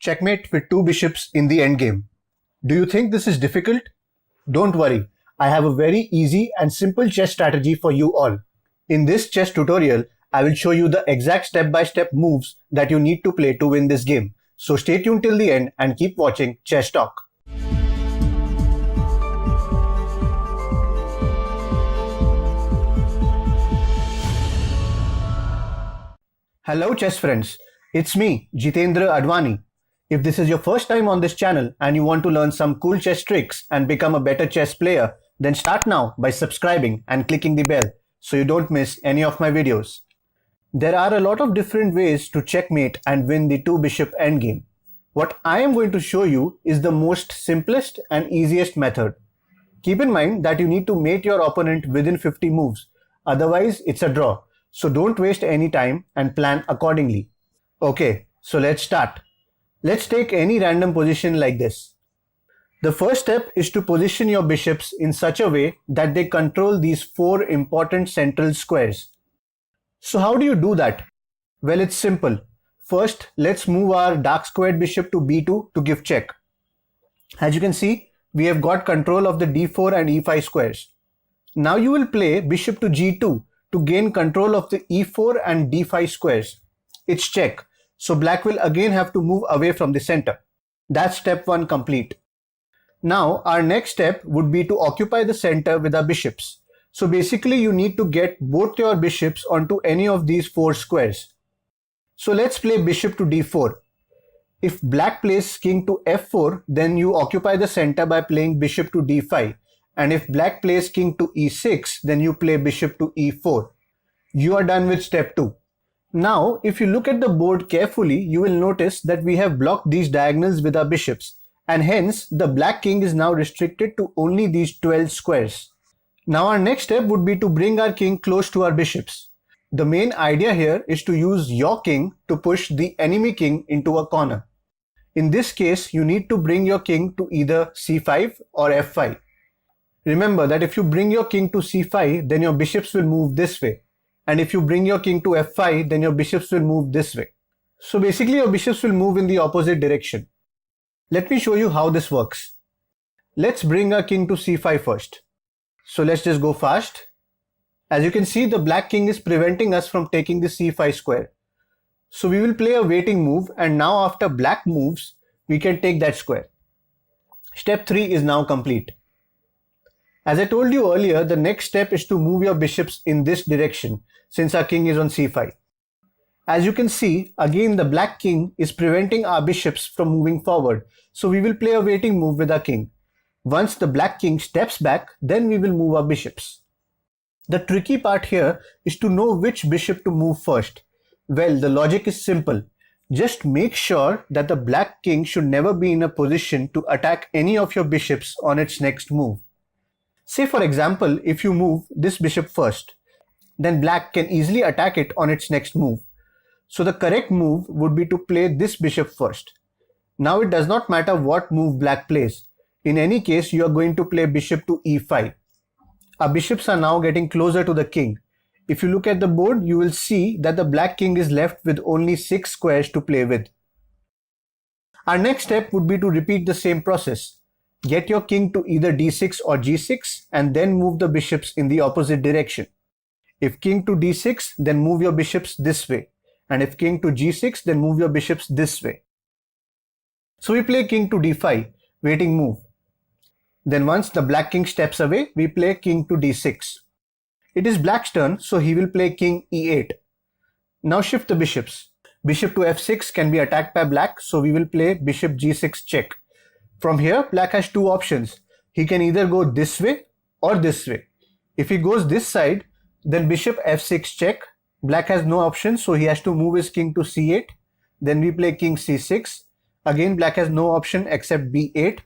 Checkmate with two bishops in the endgame. Do you think this is difficult? Don't worry, I have a very easy and simple chess strategy for you all. In this chess tutorial, I will show you the exact step-by-step moves that you need to play to win this game. So stay tuned till the end and keep watching Chess Talk. Hello chess friends, it's me, Jitendra Advani. If this is your first time on this channel and you want to learn some cool chess tricks and become a better chess player, then start now by subscribing and clicking the bell so you don't miss any of my videos. There are a lot of different ways to checkmate and win the two bishop endgame. What I am going to show you is the most simplest and easiest method. Keep in mind that you need to mate your opponent within 50 moves, otherwise it's a draw. So don't waste any time and plan accordingly. Okay, so let's start. Let's take any random position like this. The first step is to position your bishops in such a way that they control these four important central squares. So how do you do that? Well, it's simple. First, let's move our dark squared bishop to b2 to give check. As you can see, we have got control of the d4 and e5 squares. Now you will play bishop to g2 to gain control of the e4 and d5 squares. It's check, so black will again have to move away from the center. That's step 1 complete. Now our next step would be to occupy the center with our bishops. So basically you need to get both your bishops onto any of these four squares. So let's play bishop to d4. If black plays king to f4, then you occupy the center by playing bishop to d5. And if black plays king to e6, then you play bishop to e4. You are done with step 2. Now, if you look at the board carefully, you will notice that we have blocked these diagonals with our bishops, and hence the black king is now restricted to only these 12 squares. Now our next step would be to bring our king close to our bishops. The main idea here is to use your king to push the enemy king into a corner. In this case, you need to bring your king to either c5 or f5. Remember that if you bring your king to c5, then your bishops will move this way. And if you bring your king to f5, then your bishops will move this way. So basically your bishops will move in the opposite direction. Let me show you how this works. Let's bring our king to c5 first. So let's just go fast. As you can see, the black king is preventing us from taking the c5 square. So we will play a waiting move, and now after black moves, we can take that square. Step 3 is now complete. As I told you earlier, the next step is to move your bishops in this direction since our king is on c5. As you can see, again the black king is preventing our bishops from moving forward. So we will play a waiting move with our king. Once the black king steps back, then we will move our bishops. The tricky part here is to know which bishop to move first. Well, the logic is simple. Just make sure that the black king should never be in a position to attack any of your bishops on its next move. Say for example, if you move this bishop first, then black can easily attack it on its next move. So the correct move would be to play this bishop first. Now it does not matter what move black plays. In any case, you are going to play bishop to e5. Our bishops are now getting closer to the king. If you look at the board, you will see that the black king is left with only 6 squares to play with. Our next step would be to repeat the same process. Get your king to either d6 or g6 and then move the bishops in the opposite direction. If king to d6, then move your bishops this way. And if king to g6, then move your bishops this way. So we play king to d5, waiting move. Then once the black king steps away, we play king to d6. It is black's turn, so he will play king e8. Now shift the bishops. Bishop to f6 can be attacked by black, so we will play bishop g6 check. From here, black has two options. He can either go this way or this way. If he goes this side, then bishop f6 check. Black has no option, so he has to move his king to c8. Then we play king c6. Again, black has no option except b8.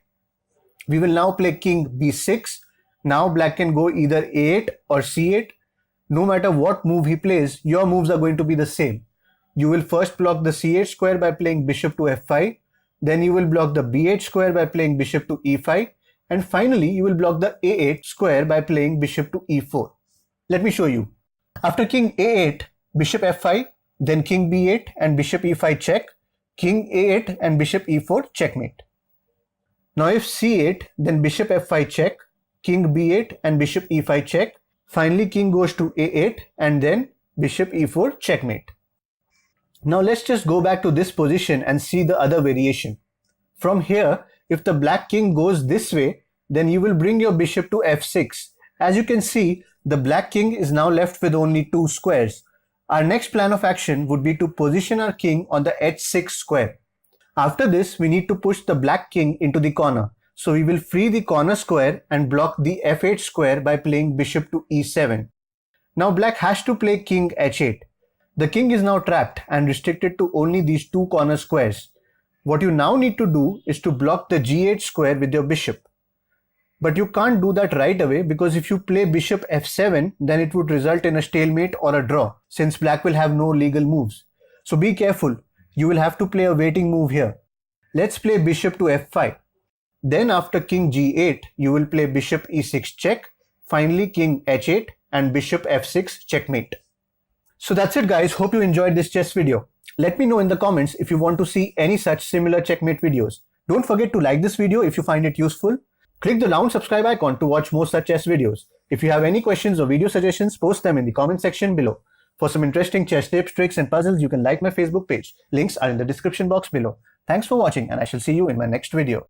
We will now play king b6. Now black can go either a8 or c8. No matter what move he plays, your moves are going to be the same. You will first block the c8 square by playing bishop to f5. Then you will block the b8 square by playing bishop to e5. And finally, you will block the a8 square by playing bishop to e4. Let me show you. After king a8, bishop f5, then king b8 and bishop e5 check. king a8 and bishop e4 checkmate. Now if c8, then bishop f5 check, king b8 and bishop e5 check. Finally king goes to a8 and then bishop e4 checkmate. Now let's just go back to this position and see the other variation. From here, if the black king goes this way, then you will bring your bishop to f6. As you can see, the black king is now left with only 2 squares. Our next plan of action would be to position our king on the h6 square. After this, we need to push the black king into the corner. So we will free the corner square and block the f8 square by playing bishop to e7. Now black has to play king h8. The king is now trapped and restricted to only these 2 corner squares. What you now need to do is to block the g8 square with your bishop. But you can't do that right away because if you play bishop f7, then it would result in a stalemate or a draw, since black will have no legal moves. So be careful, you will have to play a waiting move here. Let's play bishop to f5. Then after king g8, you will play bishop e6 check, finally king h8 and bishop f6 checkmate. So that's it guys, hope you enjoyed this chess video. Let me know in the comments if you want to see any such similar checkmate videos. Don't forget to like this video if you find it useful. Click the round subscribe icon to watch more such chess videos. If you have any questions or video suggestions, post them in the comment section below. For some interesting chess tips, tricks and puzzles, you can like my Facebook page. Links are in the description box below. Thanks for watching and I shall see you in my next video.